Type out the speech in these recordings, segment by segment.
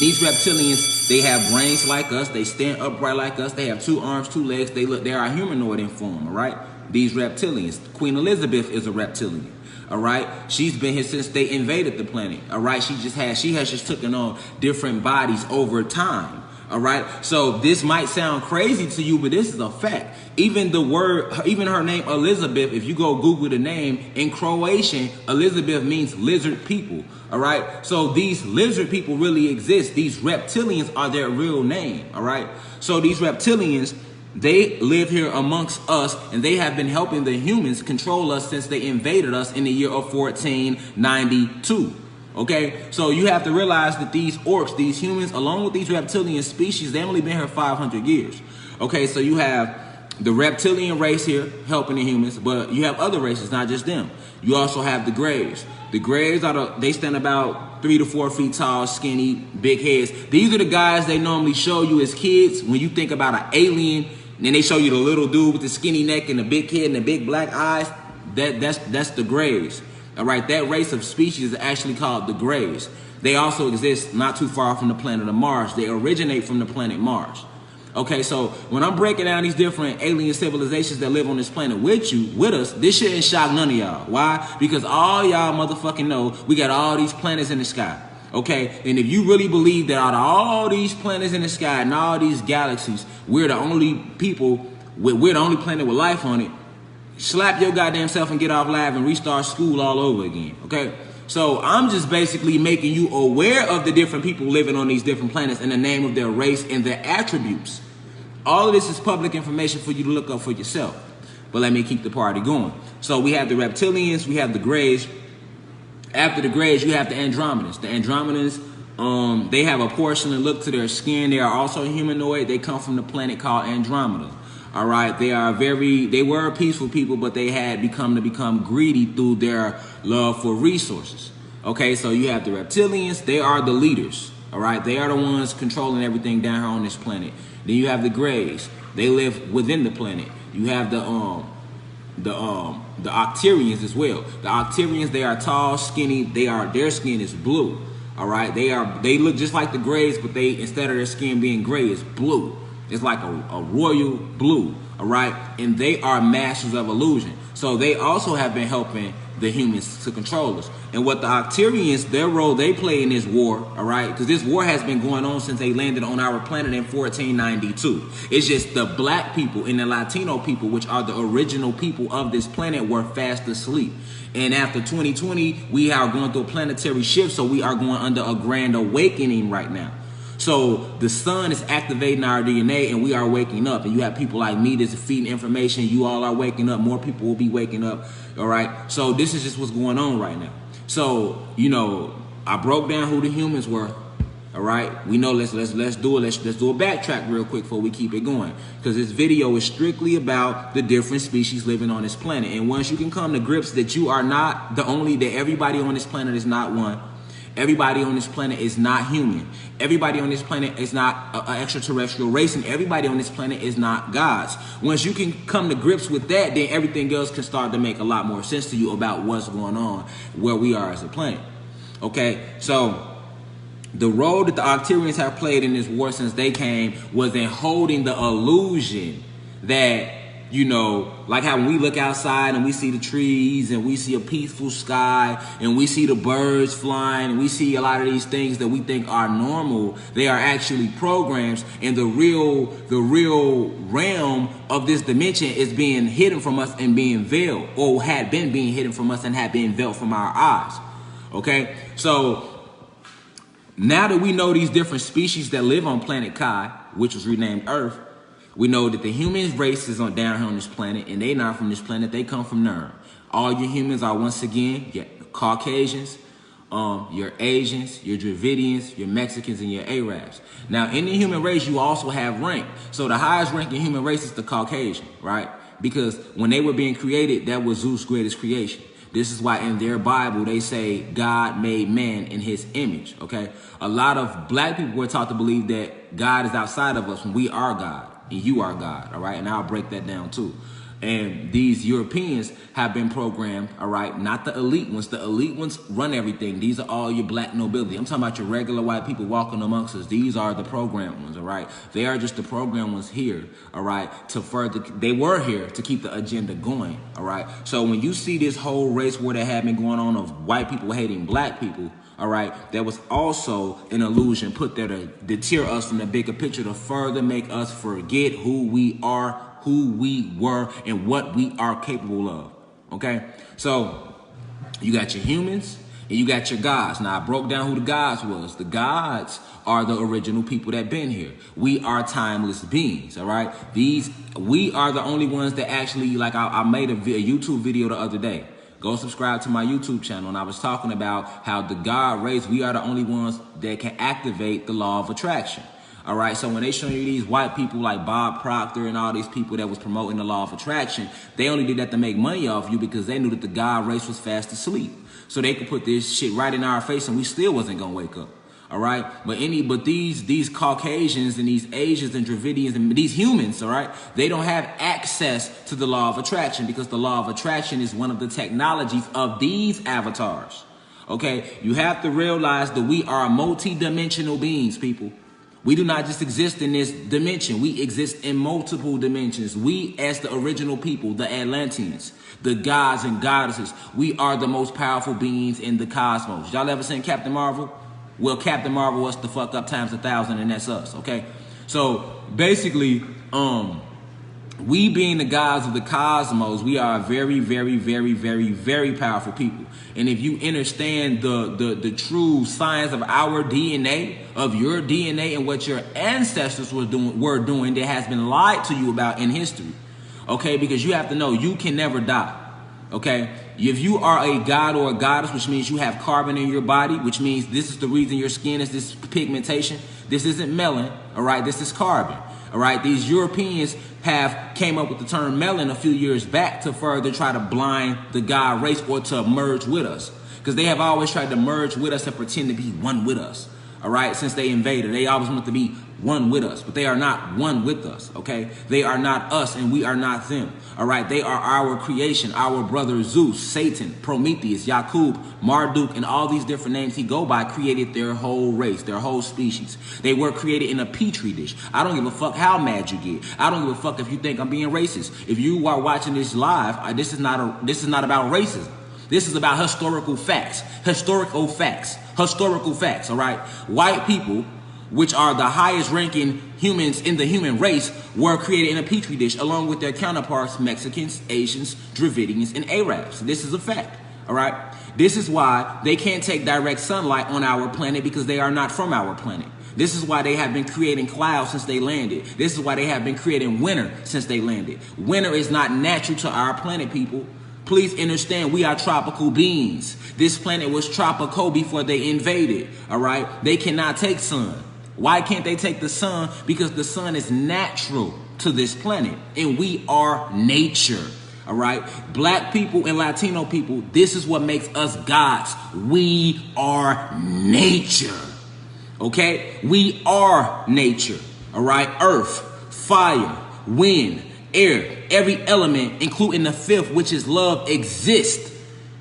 These reptilians, they have brains like us. They stand upright like us. They have 2 arms, 2 legs. They are humanoid in form, all right? These reptilians. Queen Elizabeth is a reptilian, all right? She's been here since they invaded the planet, all right? She has just taken on different bodies over time, all right? So this might sound crazy to you, but this is a fact. Even her name Elizabeth, if you go Google the name, in Croatian, Elizabeth means lizard people, all right? So these lizard people really exist. These reptilians are their real name, all right? So these reptilians, they live here amongst us, and they have been helping the humans control us since they invaded us in the year of 1492. Okay, so you have to realize that these orcs, these humans, along with these reptilian species, they've only been here 500 years. Okay, so you have the reptilian race here helping the humans, but you have other races, not just them. You also have the Greys. The Greys they stand about 3 to 4 feet tall, skinny, big heads. These are the guys they normally show you as kids when you think about an alien. And then they show you the little dude with the skinny neck and the big head and the big black eyes. That's the Greys. All right, that race of species is actually called the Greys. They also exist not too far from the planet of Mars. They originate from the planet Mars. Okay, so when I'm breaking down these different alien civilizations that live on this planet with us, this shouldn't shock none of y'all. Why? Because all y'all motherfucking know we got all these planets in the sky. Okay, and if you really believe that out of all these planets in the sky and all these galaxies, we're the only planet with life on it, slap your goddamn self and get off live and restart school all over again, okay? So I'm just basically making you aware of the different people living on these different planets in the name of their race and their attributes. All of this is public information for you to look up for yourself. But let me keep the party going. So we have the reptilians, we have the Greys. After the Greys, you have the Andromedans. The Andromedans, they have a porcelain look to their skin. They are also humanoid. They come from the planet called Andromeda. All right, they were peaceful people, but they had become greedy through their love for resources. Okay, so you have the reptilians. They are the leaders. All right, they are the ones controlling everything down here on this planet. Then you have the Greys. They live within the planet. You have the Octarians as well. The Octarians, they are tall, skinny. Their skin is blue. All right, they look just like the Greys, but instead of their skin being gray, it's blue. It's like a royal blue, all right? And they are masters of illusion. So they also have been helping the humans to control us. And what the Octarians, their role they play in this war, all right? Because this war has been going on since they landed on our planet in 1492. It's just the black people and the Latino people, which are the original people of this planet, were fast asleep. And after 2020, we are going through a planetary shift, so we are going under a grand awakening right now. So the sun is activating our DNA and we are waking up. And you have people like me that's feeding information. You all are waking up. More people will be waking up. All right. So this is just what's going on right now. So, I broke down who the humans were. All right. We know let's do it. Let's do a backtrack real quick before we keep it going. Because this video is strictly about the different species living on this planet. And once you can come to grips that you are not that everybody on this planet is not one. Everybody on this planet is not human. Everybody on this planet is not an extraterrestrial race, and everybody on this planet is not gods. Once you can come to grips with that, then everything else can start to make a lot more sense to you about what's going on, where we are as a planet. Okay, so the role that the Octarians have played in this war since they came was in holding the illusion that, like how when we look outside and we see the trees and we see a peaceful sky and we see the birds flying and we see a lot of these things that we think are normal, they are actually programs, and the real realm of this dimension is being hidden from us and being veiled, or had been being hidden from us and had been veiled from our eyes. Okay, so now that we know these different species that live on planet Kai, which was renamed Earth, we know that the human race is down here on this planet, and they not from this planet. They come from Nern. All your humans are, once again, your Caucasians, your Asians, your Dravidians, your Mexicans, and your Arabs. Now, in the human race, you also have rank. So the highest ranking human race is the Caucasian, right? Because when they were being created, that was Zeus' greatest creation. This is why in their Bible, they say God made man in his image, okay? A lot of black people were taught to believe that God is outside of us when we are God. And you are God, all right? And I'll break that down too. And these Europeans have been programmed, all right? Not the elite ones. The elite ones run everything. These are all your black nobility. I'm talking about your regular white people walking amongst us. These are the programmed ones, all right? They are just the programmed ones here, all right? They were here to keep the agenda going, all right? So when you see this whole race war that had been going on of white people hating black people, all right, there was also an illusion put there to deter us from the bigger picture, to further make us forget who we are, who we were, and what we are capable of, okay? So you got your humans and you got your gods. Now, I broke down who the gods was. The gods are the original people that been here. We are timeless beings, all right? We are the only ones that actually, like I made a YouTube video the other day. Go subscribe to my YouTube channel, and I was talking about how the God race, we are the only ones that can activate the law of attraction. All right, so when they show you these white people like Bob Proctor and all these people that was promoting the law of attraction, they only did that to make money off you because they knew that the God race was fast asleep. So they could put this shit right in our face and we still wasn't gonna wake up. All right, but these Caucasians and these Asians and Dravidians and these humans, all right, they don't have access to the law of attraction because the law of attraction is one of the technologies of these avatars. Okay, you have to realize that we are multi-dimensional beings, people. We do not just exist in this dimension. We exist in multiple dimensions. We, as the original people, the Atlanteans, the gods and goddesses, we are the most powerful beings in the cosmos. Y'all ever seen Captain Marvel? Well, Captain Marvel us the fuck up times 1,000, and that's us, okay? So basically, we being the gods of the cosmos, we are very, very, very, very, very powerful people. And if you understand the true science of our DNA, of your DNA, and what your ancestors were doing that has been lied to you about in history, okay? Because you have to know you can never die, okay? If you are a god or a goddess, which means you have carbon in your body, which means this is the reason your skin is this pigmentation. This isn't melanin, all right? This is carbon, all right? These Europeans came up with the term melanin a few years back to further try to blind the God race or to merge with us, because they have always tried to merge with us and pretend to be one with us, all right? Since they invaded, they always want to be one with us, but they are not one with us, okay? They are not us and we are not them, all right? They are our creation, our brother Zeus, Satan, Prometheus, Yakub, Marduk, and all these different names he go by created their whole race, their whole species. They were created in a petri dish. I don't give a fuck how mad you get. I don't give a fuck if you think I'm being racist. If you are watching this live, this is not about racism. This is about historical facts, all right? White people, which are the highest ranking humans in the human race, were created in a petri dish along with their counterparts, Mexicans, Asians, Dravidians, and Arabs. This is a fact, all right? This is why they can't take direct sunlight on our planet, because they are not from our planet. This is why they have been creating clouds since they landed. This is why they have been creating winter since they landed. Winter is not natural to our planet, people. Please understand, we are tropical beings. This planet was tropical before they invaded, all right? They cannot take sun. Why can't they take the sun? Because the sun is natural to this planet, and we are nature, all right? Black people and Latino people, this is what makes us gods. We are nature, okay? We are nature, all right? Earth, fire, wind, air, every element, including the fifth, which is love, exists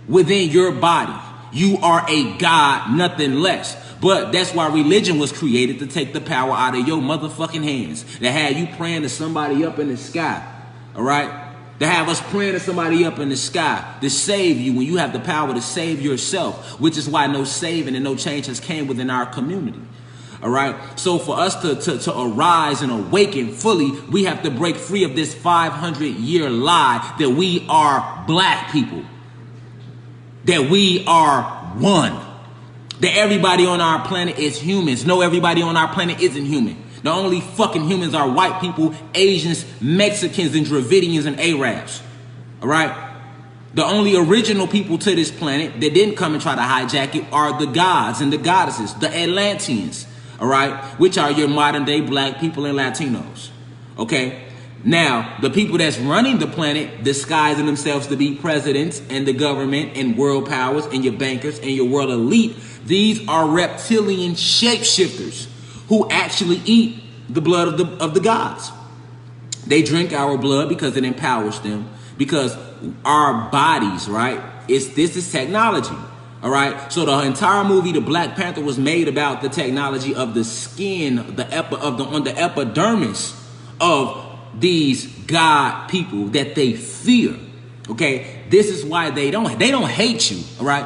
within your body. You are a god, nothing less. But that's why religion was created, to take the power out of your motherfucking hands. To have you praying to somebody up in the sky, all right? To have us praying to somebody up in the sky to save you when you have the power to save yourself, which is why no saving and no change has came within our community. All right. So for us to arise and awaken fully, we have to break free of this 500-year lie that we are black people, that we are one, that everybody on our planet is humans. No, everybody on our planet isn't human. The only fucking humans are white people, Asians, Mexicans, and Dravidians and Arabs. All right. The only original people to this planet that didn't come and try to hijack it are the gods and the goddesses, the Atlanteans. All right, which are your modern day black people and Latinos. Okay, now the people that's running the planet, disguising themselves to be presidents and the government and world powers and your bankers and your world elite, these are reptilian shapeshifters who actually eat the blood of the gods. They drink our blood because it empowers them. Because our bodies, right? This is technology. All right. So the entire movie, The Black Panther, was made about the technology of the skin, on the epidermis of these God people that they fear. Okay. This is why they don't hate you. All right.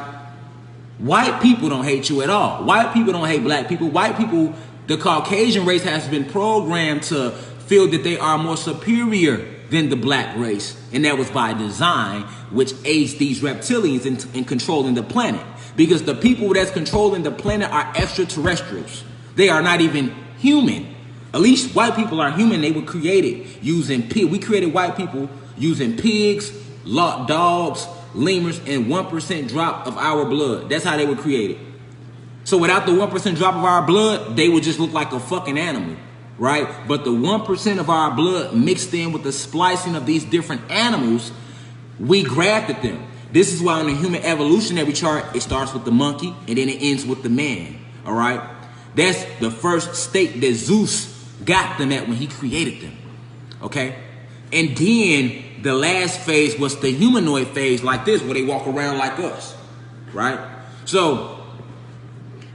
White people don't hate you at all. White people don't hate black people. White people, the Caucasian race has been programmed to feel that they are more superior than the black race. And that was by design, which aids these reptilians in controlling the planet. Because the people that's controlling the planet are extraterrestrials. They are not even human. At least white people are human. They were created using pigs. We created white people using pigs, dogs, lemurs, and 1% drop of our blood. That's how they were created. So without the 1% drop of our blood, they would just look like a fucking animal. Right? But the 1% of our blood mixed in with the splicing of these different animals, we grafted them. This is why on the human evolutionary chart, it starts with the monkey and then it ends with the man. All right? That's the first state that Zeus got them at when he created them. Okay? And then the last phase was the humanoid phase, like this, where they walk around like us. Right? So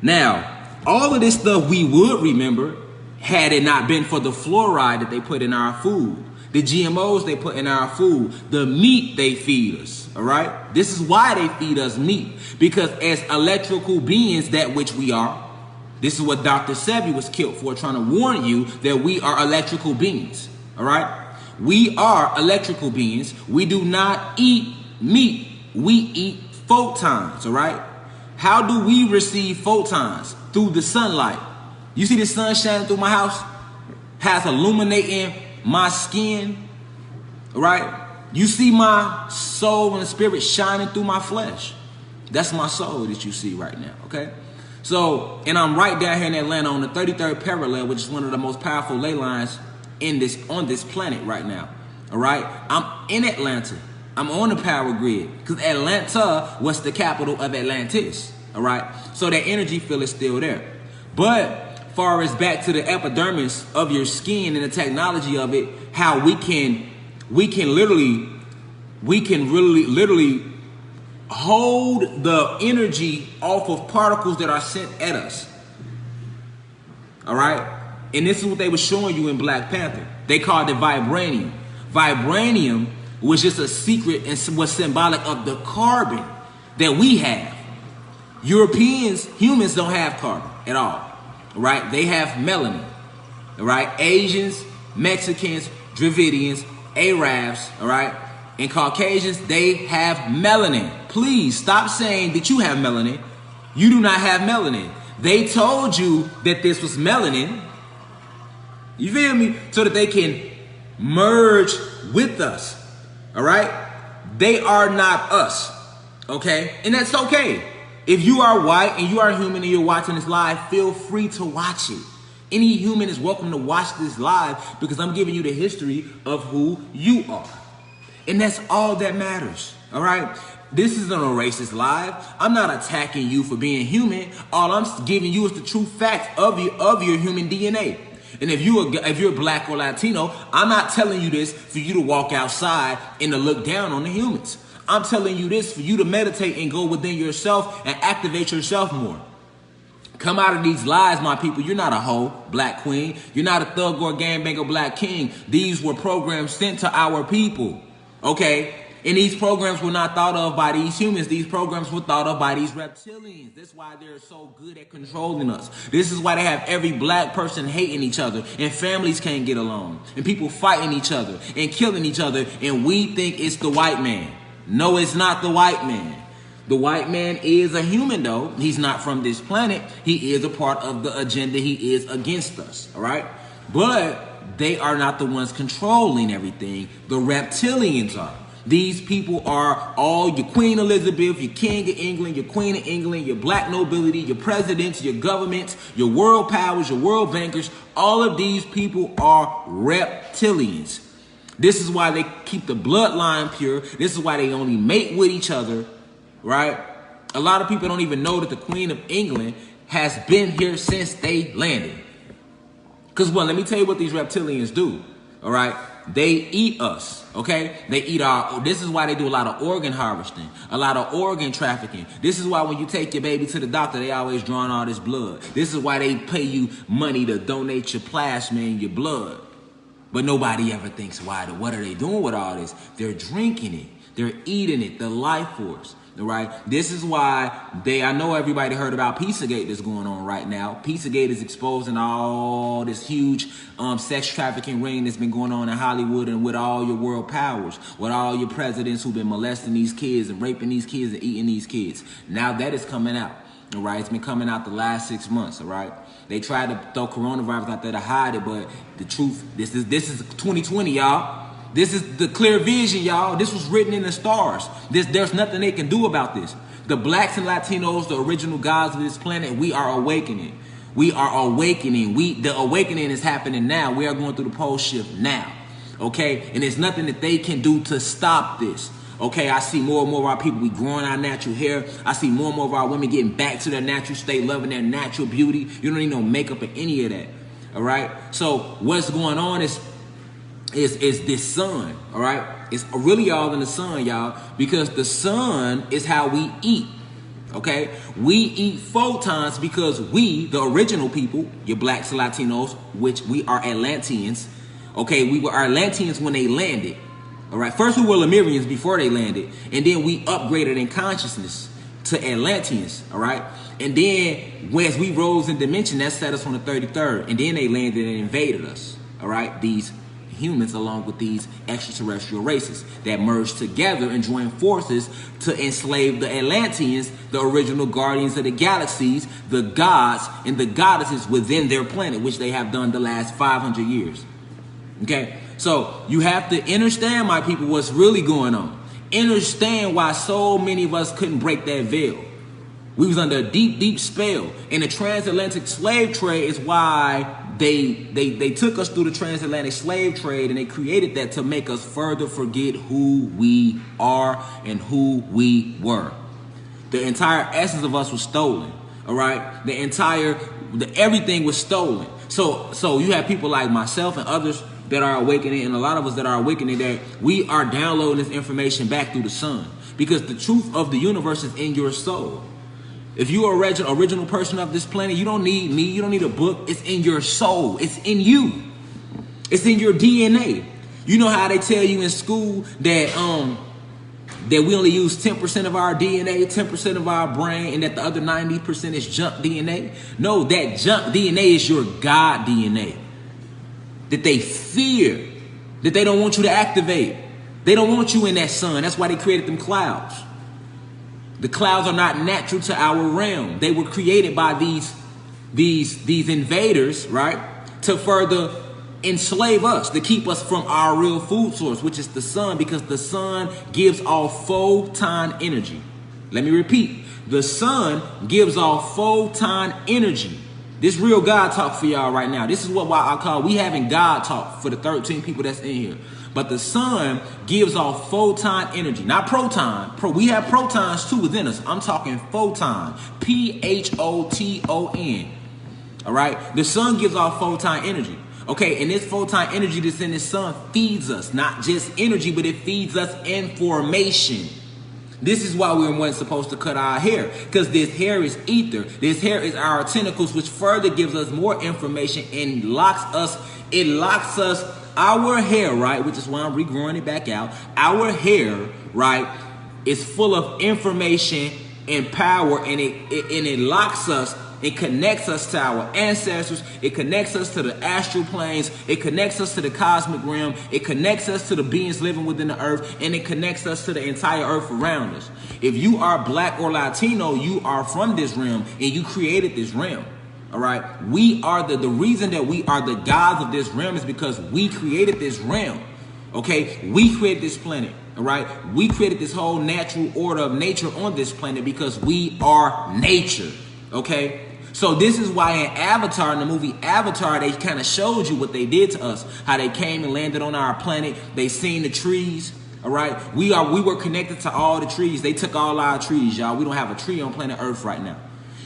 now, all of this stuff we would remember had it not been for the fluoride that they put in our food, the GMOs they put in our food, the meat they feed us, all right? This is why they feed us meat, because as electrical beings, that which we are, this is what Dr. Sebi was killed for, trying to warn you that we are electrical beings, all right? We are electrical beings. We do not eat meat. We eat photons, all right? How do we receive photons? Through the sunlight. You see the sun shining through my house? Has illuminating my skin, right? You see my soul and the spirit shining through my flesh. That's my soul that you see right now, okay? So, and I'm right down here in Atlanta on the 33rd parallel, which is one of the most powerful ley lines on this planet right now, all right? I'm in Atlanta. I'm on the power grid because Atlanta was the capital of Atlantis, all right? So that energy field is still there. But far as back to the epidermis of your skin and the technology of it, how we can literally hold the energy off of particles that are sent at us. All right? And this is what they were showing you in Black Panther. They called it vibranium. Vibranium was just a secret and was symbolic of the carbon that we have. Humans don't have carbon at all. Right? They have melanin. All right? Asians, Mexicans, Dravidians, Arabs, all right? And Caucasians, they have melanin. Please stop saying that you have melanin. You do not have melanin. They told you that this was melanin. You feel me? So that they can merge with us. All right? They are not us. Okay? And that's okay. If you are white and you are human and you're watching this live, feel free to watch it. Any human is welcome to watch this live because I'm giving you the history of who you are. And that's all that matters. All right? This isn't a racist live. I'm not attacking you for being human. All I'm giving you is the true facts of your human DNA. And if you're black or Latino, I'm not telling you this for you to walk outside and to look down on the humans. I'm telling you this for you to meditate and go within yourself and activate yourself more. Come out of these lies, my people. You're not a hoe, black queen. You're not a thug or gangbanger black king. These were programs sent to our people, okay? And these programs were not thought of by these humans. These programs were thought of by these reptilians. That's why they're so good at controlling us. This is why they have every black person hating each other. And families can't get along. And people fighting each other and killing each other. And we think it's the white man. No, it's not the white man. The white man is a human, though. He's not from this planet. He is a part of the agenda. He is against us, all right? But they are not the ones controlling everything. The reptilians are. These people are all your Queen Elizabeth, your King of England, your Queen of England, your black nobility, your presidents, your governments, your world powers, your world bankers. All of these people are reptilians. This is why they keep the bloodline pure. This is why they only mate with each other, right? A lot of people don't even know that the Queen of England has been here since they landed. Because, well, let me tell you what these reptilians do, all right? They eat us, okay? They eat this is why they do a lot of organ harvesting, a lot of organ trafficking. This is why when you take your baby to the doctor, they always drawing all this blood. This is why they pay you money to donate your plasma and your blood. But nobody ever thinks, what are they doing with all this? They're drinking it. They're eating it, the life force. All right. This is why I know everybody heard about Pizzagate that's going on right now. Pizzagate is exposing all this huge sex trafficking ring that's been going on in Hollywood, and with all your world powers, with all your presidents who've been molesting these kids and raping these kids and eating these kids. Now that is coming out. All right. It's been coming out the last 6 months. All right. They tried to throw coronavirus out there to hide it, but the truth, this is 2020, y'all. This is the clear vision, y'all. This was written in the stars. There's nothing they can do about this. The blacks and Latinos, the original gods of this planet, we are awakening. We are awakening. The awakening is happening now. We are going through the pole shift now. Okay? And there's nothing that they can do to stop this. Okay, I see more and more of our people, we growing our natural hair. I see more and more of our women getting back to their natural state, loving their natural beauty. You don't need no makeup or any of that. All right? So what's going on is this sun, all right? It's really all in the sun, y'all, because the sun is how we eat, okay? We eat photons because we, the original people, your blacks and Latinos, which we are Atlanteans, okay? We were Atlanteans when they landed, all right? First we were Lemurians before they landed, and then we upgraded in consciousness to Atlanteans, all right? And then as we rose in dimension, that set us on the 33rd, and then they landed and invaded us, all right? These humans along with these extraterrestrial races that merged together and joined forces to enslave the Atlanteans, the original guardians of the galaxies, the gods and the goddesses within their planet, which they have done the last 500 years. Okay, so you have to understand, my people, what's really going on. Understand why so many of us couldn't break that veil. We was under a deep, deep spell. And the transatlantic slave trade is why they took us through the transatlantic slave trade, and they created that to make us further forget who we are and who we were. The entire essence of us was stolen. All right. Everything was stolen. So you have people like myself and others that are awakening, and a lot of us that are awakening, that we are downloading this information back through the sun, because the truth of the universe is in your soul. If you are an original person of this planet, you don't need me. You don't need a book. It's in your soul. It's in you. It's in your DNA. You know how they tell you in school that we only use 10% of our DNA, 10% of our brain, and that the other 90% is junk DNA? No, that junk DNA is your God DNA. That they fear. That they don't want you to activate. They don't want you in that sun. That's why they created them clouds. The clouds are not natural to our realm. They were created by these invaders, right? To further enslave us, to keep us from our real food source, which is the sun, because the sun gives off photon energy. Let me repeat. The sun gives off photon energy. This real God talk for y'all right now. This is what I call, we having God talk for the 13 people that's in here. But the sun gives off photon energy, not proton. We have protons too within us. I'm talking photon, P-H-O-T-O-N. All right. The sun gives off photon energy. Okay. And this photon energy that's in the sun feeds us, not just energy, but it feeds us information. This is why we weren't supposed to cut our hair, because this hair is ether. This hair is our tentacles, which further gives us more information and locks us. It locks us. Our hair, right, which is why I'm regrowing it back out. Our hair, right, is full of information and power, and it locks us. It connects us to our ancestors. It connects us to the astral planes. It connects us to the cosmic realm. It connects us to the beings living within the earth, and it connects us to the entire earth around us. If you are black or Latino, you are from this realm, and you created this realm. All right, we are the reason that we are the gods of this realm is because we created this realm. Okay, we created this planet. All right, we created this whole natural order of nature on this planet because we are nature. Okay, so this is why in Avatar, in the movie Avatar, they kind of showed you what they did to us, how they came and landed on our planet. They seen the trees. All right, we were connected to all the trees. They took all our trees, y'all. We don't have a tree on planet Earth right now.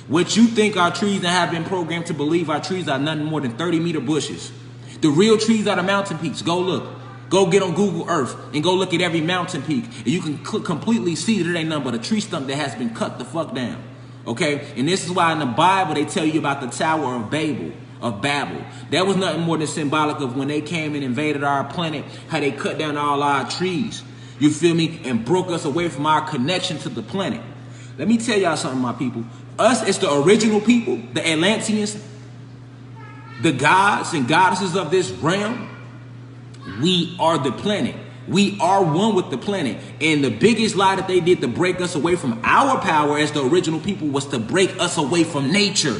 What you think our trees that have been programmed to believe our trees are nothing more than 30-meter bushes. The real trees are the mountain peaks. Go look. Go get on Google Earth and go look at every mountain peak, and you can completely see that it ain't nothing but a tree stump that has been cut the fuck down. Okay, and this is why in the Bible they tell you about the Tower of Babel. That was nothing more than symbolic of when they came and invaded our planet, how they cut down all our trees. You feel me? And broke us away from our connection to the planet. Let me tell y'all something, my people. Us as the original people, the Atlanteans, the gods and goddesses of this realm, we are the planet. We are one with the planet. And the biggest lie that they did to break us away from our power as the original people was to break us away from nature.